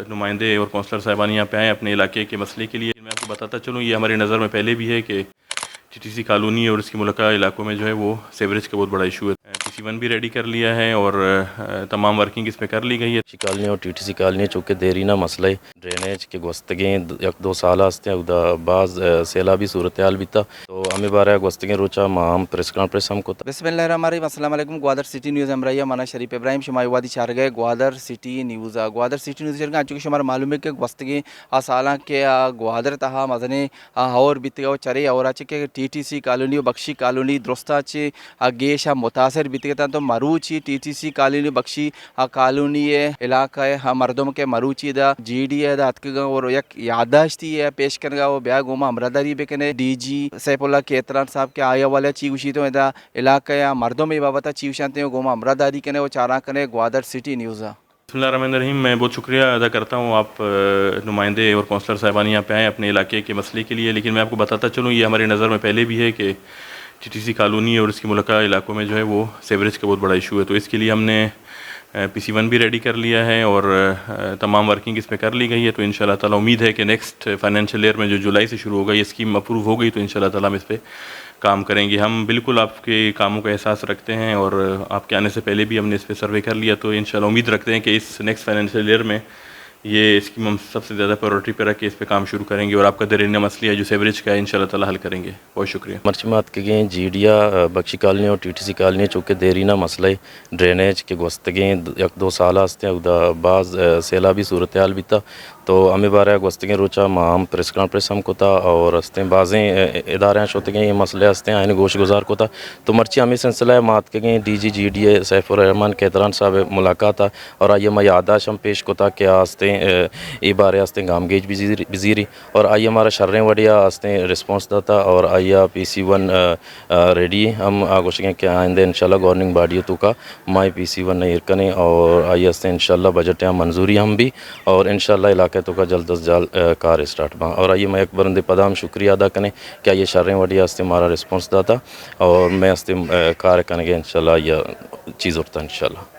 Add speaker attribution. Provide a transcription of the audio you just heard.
Speaker 1: نمائندے اور کونسلر صاحبان یہاں پہ آئے अपने इलाके के मसले के लिए। मैं आपको बताता चलूँ ये हमारी नज़र में पहले भी है कि टीटीसी कॉलोनी और इसकी मुलक्का इलाकों में जो है वो सीवरेज का बहुत बड़ा इशू है। PC1 भी रेडी कर लिया है और तमाम वर्किंग इस पर कर ली गई है।
Speaker 2: कॉलोनी और TTC कॉलोनी चूँकि देरीना मसला ड्रेनेज के गोस्तगें एक दो साल हस्ते उदा बाज सैलाबी सूरत हाल भी था तो हमें बारह गोस्तगें रोचा माम प्रेस कॉन्फ्रेंस हमको
Speaker 3: बिस्मिल्लाहिर्रहमानिर्रहीम अस्सलाम वालेकुम ग्वादर सिटी न्यूज़ हमराइया माना शरीफ इब्राहिम शुमाई वादी चार गए ग्वादर सिटी न्यूज़ चल गए चूँकि हमारा मालूम है कि गोस्तगें साल के ग्वादर तहा मजने और बीतगा चरे और अच्छे के TTC कॉलोनी बख्शी कॉलोनी दुरुस्ता अच्छे गेश मुतासर बीतगा तो मरूची TTC कॉलोनी बख्शी कॉलोनी इलाका है मर्दों के मरूची दा GD है दा अतकगा और एक यादाश्ती है पेश करगा वो ब्याह गोमा हमरादारी बेकने DG सैफुल्लाह केतरान साहब के आया वाले चीफ उशी तो दा इलाका है मर्दों में बाबा चीफ शांति गोमा हमरादारी कने वो चारा कने ग्वादर सिटी न्यूज़।
Speaker 1: बिस्मिल्लाहिर्रहमानिर्रहीम। मैं बहुत शुक्रिया अदा करता हूँ आप नुमाइंदे और कौंसलर साहबान यहाँ पे आए अपने इलाके के मसले के लिए। लेकिन मैं आपको बताता चलूँ ये हमारी नज़र में पहले भी है कि TTC कॉलोनी और इसकी मुलक्का इलाकों में जो है वो सीवरेज का बहुत बड़ा इशू है। तो इसके लिए हमने PC1 भी रेडी कर लिया है और तमाम वर्किंग इस पर कर ली गई है। तो इंशाल्लाह ताला उम्मीद है कि नेक्स्ट फाइनेंशियल ईयर में जो जुलाई से शुरू होगा ये स्कीम अप्रूव हो गई तो इंशाल्लाह ताला हम इस पर काम करेंगे। हम बिल्कुल आपके कामों का एहसास रखते हैं और आपके आने से पहले भी हमने इस पर सर्वे कर लिया। तो इंशाल्लाह उम्मीद रखते हैं कि इस नेक्स्ट फाइनेंशियल ईयर में ये स्कीम हम सबसे ज़्यादा प्रायोरिटी पर रख के इस पर काम शुरू करेंगे और आपका दरीना मसला है जो सीवरेज का है इंशाल्लाह ताला हल करेंगे। बहुत शुक्रिया।
Speaker 2: मरचमात के गए जीडिया बख्शी कॉलोनी और TTC कॉलोनी चूँकि देरीना मसला ड्रेनेज के गोस्तगें एक दो साल हस्ते उदा बाज सैलाबी सूरत हाल भी था तो हमें बारह गोस्तगें रोचा माम प्रेस कॉन्फ्रेंस हमको था और हस्ते बाज़ें इदारे होते गए ये मसले हस्ते आइन गोश गुजार को था तो मर्ची हमें सिलसिला मात के गए DG GD सैफुर्रहमान केतरान साहब मुलाकात था और आइए मैं यादाश हम पेश को था कि हस्ते ये बारे हस्ते गामगेज बिजीरी और आइए हमारा शर्रें वडिया हस्ते रिस्पॉन्स था और आइया PC1 रेडी हम आगोश के आइंदे इंशाल्लाह गवर्निंग बॉडी तो का माई PC1 नहीं इरकने और आइए हस्ते इंशाल्लाह बजट यहाँ मंजूरी हम भी और इंशाल्लाह इलाके तो का जल्द अज जल्द कार स्टार्ट बा और आइए मैं एक बरंदे पदाम शुक्रिया अदा करें क्या ये शर्रें वडिया हस्ते हमारा रिस्पॉन्स था और मैं हस्ते कार करेंगे इंशाल्लाह यह चीज़ होता है इंशाल्लाह।